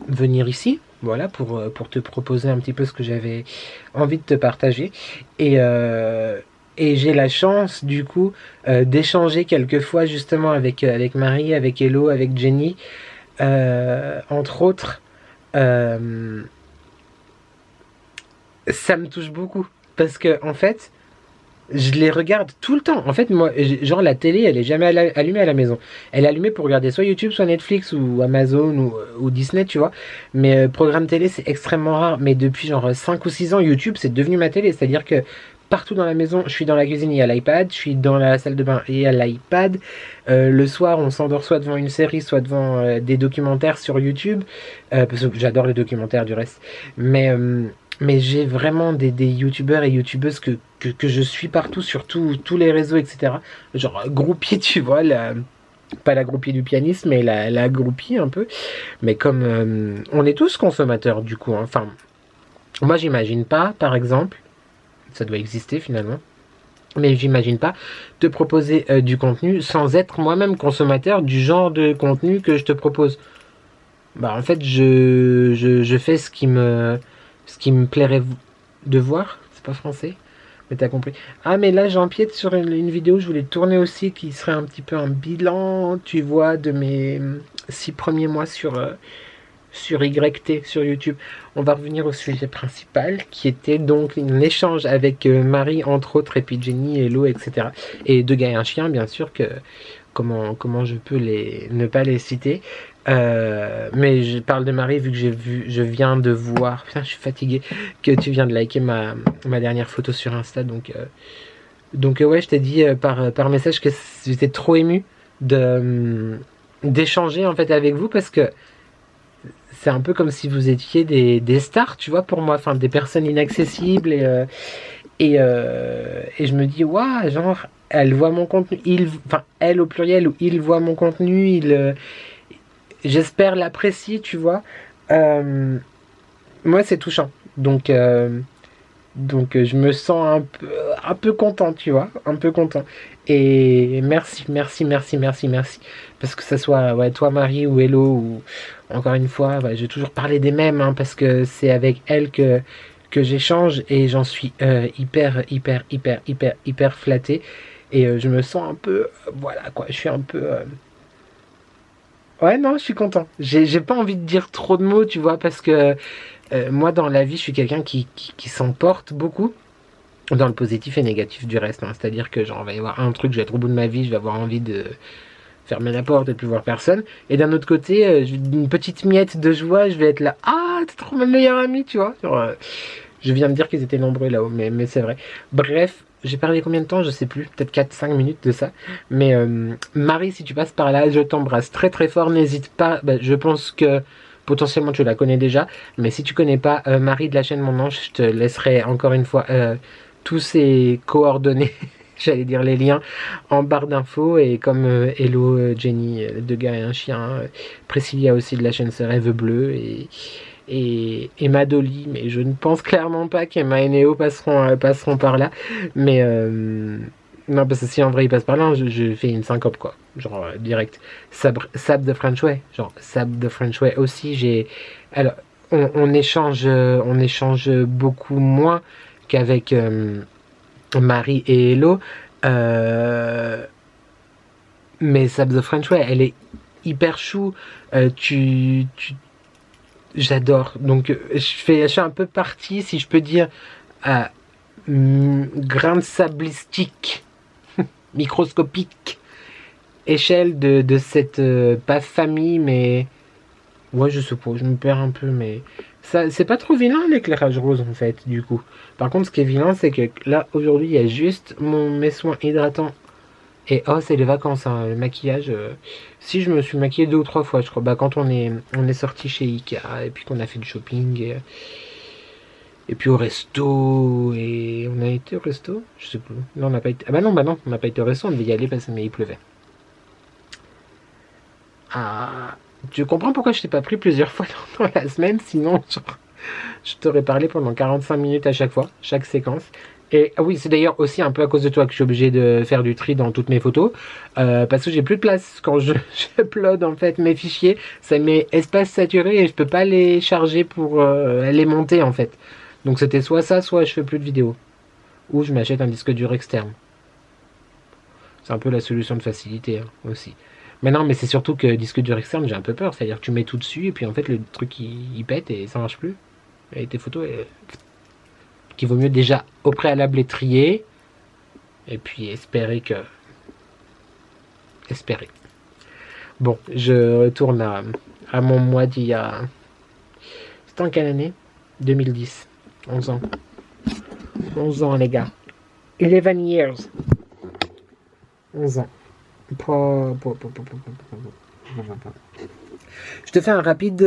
venir ici. Voilà, pour te proposer un petit peu ce que j'avais envie de te partager. Et j'ai la chance, du coup, d'échanger quelquefois justement avec Marie, avec Hello, avec Jenny, entre autres. Ça me touche beaucoup. Parce que, en fait, je les regarde tout le temps. En fait, moi, genre la télé, elle est jamais allumée à la maison. Elle est allumée pour regarder soit YouTube, soit Netflix, ou Amazon, ou Disney, tu vois. Mais programme télé, c'est extrêmement rare. Mais depuis genre 5 ou 6 ans, YouTube, c'est devenu ma télé. C'est-à-dire que partout dans la maison, je suis dans la cuisine, il y a l'iPad. Je suis dans la salle de bain, il y a l'iPad. Le soir, on s'endort soit devant une série, soit devant des documentaires sur YouTube. Parce que j'adore les documentaires du reste. Mais j'ai vraiment des youtubeurs et youtubeuses que je suis partout, sur tous les réseaux, etc. Genre groupie, tu vois, pas la groupie du pianiste, mais la groupie un peu. Mais comme on est tous consommateurs du coup, hein. Enfin, moi j'imagine pas, par exemple, ça doit exister finalement, mais j'imagine pas te proposer du contenu sans être moi-même consommateur du genre de contenu que je te propose. Bah en fait je fais ce qui me plairait de voir, c'est pas français, mais t'as compris. Ah mais là j'empiète sur une vidéo, je voulais tourner aussi, qui serait un petit peu un bilan, tu vois, de mes 6 premiers mois sur YT, sur YouTube. On va revenir au sujet principal, qui était donc un échange avec Marie, entre autres, et puis Jenny, Hello, etc. Et deux gars et un chien, bien sûr, que comment je peux ne pas les citer. Mais je parle de Marie vu que je viens de voir, putain je suis fatigué, que tu viens de liker ma dernière photo sur Insta, donc ouais, je t'ai dit par message que j'étais trop ému d'échanger en fait avec vous, parce que c'est un peu comme si vous étiez des stars, tu vois, pour moi, enfin des personnes inaccessibles, et je me dis waouh, genre elle voit mon contenu, enfin elle au pluriel, ou il voit mon contenu, j'espère l'apprécier, tu vois. Moi, c'est touchant. Donc, je me sens un peu content, tu vois. Un peu content. Et merci. Parce que ça soit ouais, toi, Marie, ou Hello, ou encore une fois, ouais, je vais toujours parler des mêmes, hein, parce que c'est avec elle que j'échange, et j'en suis hyper flatté. Et je me sens un peu, voilà quoi, je suis un peu... Ouais, non, je suis content. J'ai pas envie de dire trop de mots, tu vois, parce que moi, dans la vie, je suis quelqu'un qui s'emporte beaucoup, dans le positif et négatif du reste, hein. C'est-à-dire que genre, il va y avoir un truc, je vais être au bout de ma vie, je vais avoir envie de fermer la porte et de plus voir personne. Et d'un autre côté, une petite miette de joie, je vais être là, ah, t'es trop ma meilleure amie, tu vois. Genre, je viens de dire qu'ils étaient nombreux là-haut, mais c'est vrai. Bref, j'ai parlé combien de temps, je sais plus, peut-être 4-5 minutes de ça. Mais Marie, si tu passes par là, je t'embrasse très fort, n'hésite pas. Bah, je pense que potentiellement tu la connais déjà, mais si tu connais pas Marie de la chaîne Mon Ange, je te laisserai encore une fois tous ses coordonnées, j'allais dire les liens, en barre d'infos. Et comme Hello, Jenny, deux gars et un chien, Priscilla aussi de la chaîne Se Rêve Bleu, et Emma Dolly, mais je ne pense clairement pas qu'Emma et Néo passeront par là. Mais Non, parce que si en vrai il passe par là, je fais une syncope quoi. Genre direct. Sab de French Way. Genre Sab de French Way aussi. Alors, on échange beaucoup moins qu'avec Marie et Hello. Mais Sab de French Way, elle est hyper chou. J'adore. Donc, je suis un peu partie, si je peux dire, à grain de sablistique, microscopique, échelle de cette, pas famille, mais... Ouais, je suppose, je me perds un peu, mais... Ça, c'est pas trop vilain l'éclairage rose, en fait, du coup. Par contre, ce qui est vilain, c'est que là, aujourd'hui, il y a juste mes soins hydratants. Et oh, c'est les vacances, hein, le maquillage. Si je me suis maquillé 2 ou 3 fois, je crois. Bah, quand on est sorti chez Ikea et puis qu'on a fait du shopping et puis au resto et on a été au resto, je sais plus. Non, on n'a pas été. Ah bah non, on n'a pas été au resto. On devait y aller parce que mais il pleuvait. Ah, tu comprends pourquoi je t'ai pas pris plusieurs fois dans la semaine, sinon genre, je t'aurais parlé pendant 45 minutes à chaque fois, chaque séquence. Et oui, c'est d'ailleurs aussi un peu à cause de toi que je suis obligé de faire du tri dans toutes mes photos. Parce que j'ai plus de place. Quand j'upload en fait mes fichiers, ça met espace saturé et je peux pas les charger pour les monter en fait. Donc c'était soit ça, soit je fais plus de vidéos. Ou je m'achète un disque dur externe. C'est un peu la solution de facilité hein, aussi. Mais non, mais c'est surtout que disque dur externe, j'ai un peu peur. C'est-à-dire que tu mets tout dessus et puis en fait le truc il pète et ça marche plus. Et tes photos... qu'il vaut mieux déjà au préalable les trier et puis espérer. Bon, je retourne à mon mois d'il y a... C'était en quelle année? 2010. 11 ans. 11 ans les gars. 11 years. 11 ans. Je te fais un rapide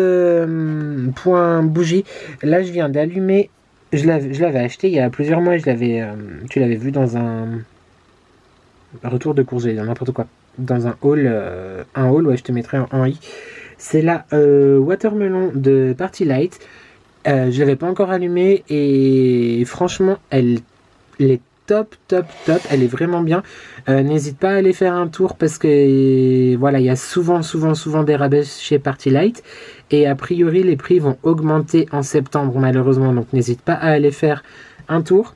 point bougie. Là, je viens d'allumer. Je l'avais acheté il y a plusieurs mois. Tu l'avais vu dans un retour de course, dans n'importe quoi. Dans un haul, ouais, je te mettrai en i. C'est la Watermelon de Party Light. Je l'avais pas encore allumée et franchement, elle est top. Elle est vraiment bien. N'hésite pas à aller faire un tour parce que voilà, il y a souvent des rabais chez Party Light. Et a priori, les prix vont augmenter en septembre, malheureusement. Donc, n'hésite pas à aller faire un tour.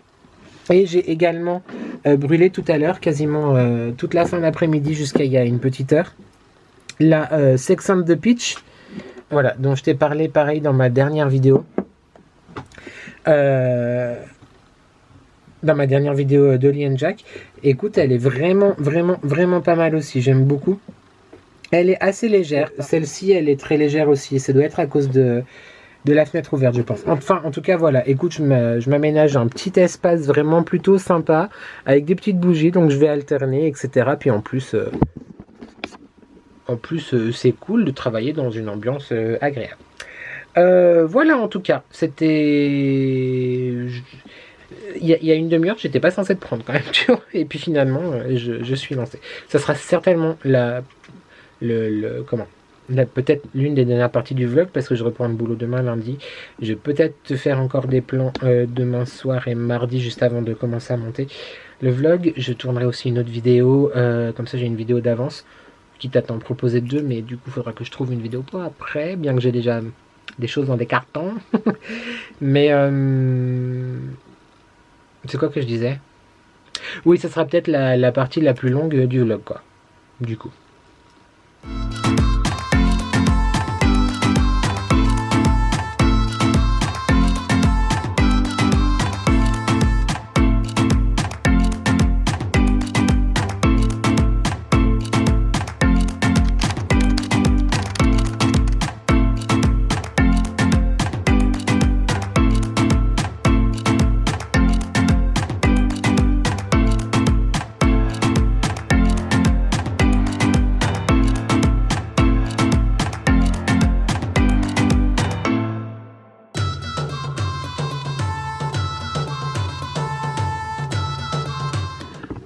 Et j'ai également brûlé tout à l'heure, quasiment toute la fin d'après-midi jusqu'à il y a une petite heure, la Sex and the Peach. Voilà, dont je t'ai parlé pareil dans ma dernière vidéo. Dans ma dernière vidéo d'Ollie and Jack. Écoute, elle est vraiment pas mal aussi. J'aime beaucoup. Elle est assez légère. Celle-ci, elle est très légère aussi. Ça doit être à cause de la fenêtre ouverte, je pense. Enfin, en tout cas, voilà. Écoute, je m'aménage un petit espace vraiment plutôt sympa avec des petites bougies. Donc, je vais alterner, etc. Puis en plus, c'est cool de travailler dans une ambiance agréable. Voilà, en tout cas. C'était... Il y a une demi-heure, j'étais pas censé te prendre quand même, tu vois. Et puis finalement, je suis lancé. Ça sera certainement peut-être l'une des dernières parties du vlog parce que je reprends le boulot demain lundi. Je vais peut-être te faire encore des plans demain soir et mardi juste avant de commencer à monter le vlog. Je tournerai aussi une autre vidéo, comme ça j'ai une vidéo d'avance qui t'attend proposer 2, mais du coup il faudra que je trouve une vidéo pour après, bien que j'ai déjà des choses dans des cartons. Mais c'est quoi que je disais? Oui, ça sera peut-être la partie la plus longue du vlog, quoi. Du coup.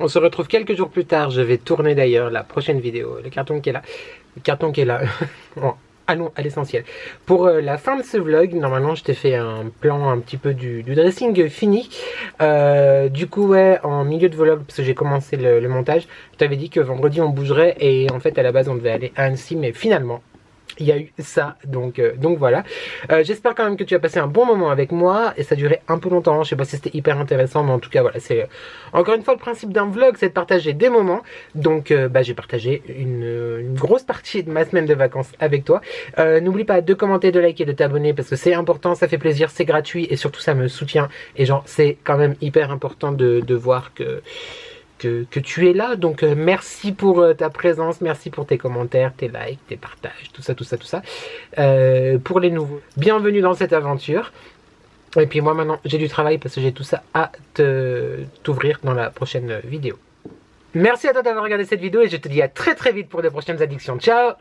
On se retrouve quelques jours plus tard. Je vais tourner d'ailleurs la prochaine vidéo. Le carton qui est là. Le carton qui est là. Bon, allons à l'essentiel. Pour la fin de ce vlog, normalement je t'ai fait un plan un petit peu du dressing fini. Du coup ouais, en milieu de vlog, parce que j'ai commencé le montage, je t'avais dit que vendredi on bougerait et en fait à la base on devait aller à Annecy, mais finalement il y a eu ça, donc voilà. J'espère quand même que tu as passé un bon moment avec moi et ça a duré un peu longtemps, je sais pas si c'était hyper intéressant, mais en tout cas voilà, c'est encore une fois le principe d'un vlog, c'est de partager des moments. Donc j'ai partagé une grosse partie de ma semaine de vacances avec toi. N'oublie pas de commenter, de liker, de t'abonner parce que c'est important, ça fait plaisir, c'est gratuit et surtout ça me soutient. Et genre c'est quand même hyper important de voir que tu es là, donc merci pour ta présence, merci pour tes commentaires, tes likes, tes partages, tout ça. Pour les nouveaux, bienvenue dans cette aventure. Et puis moi maintenant j'ai du travail parce que j'ai tout ça à t'ouvrir dans la prochaine vidéo. Merci à toi d'avoir regardé cette vidéo et je te dis à très vite pour de prochaines addictions. Ciao!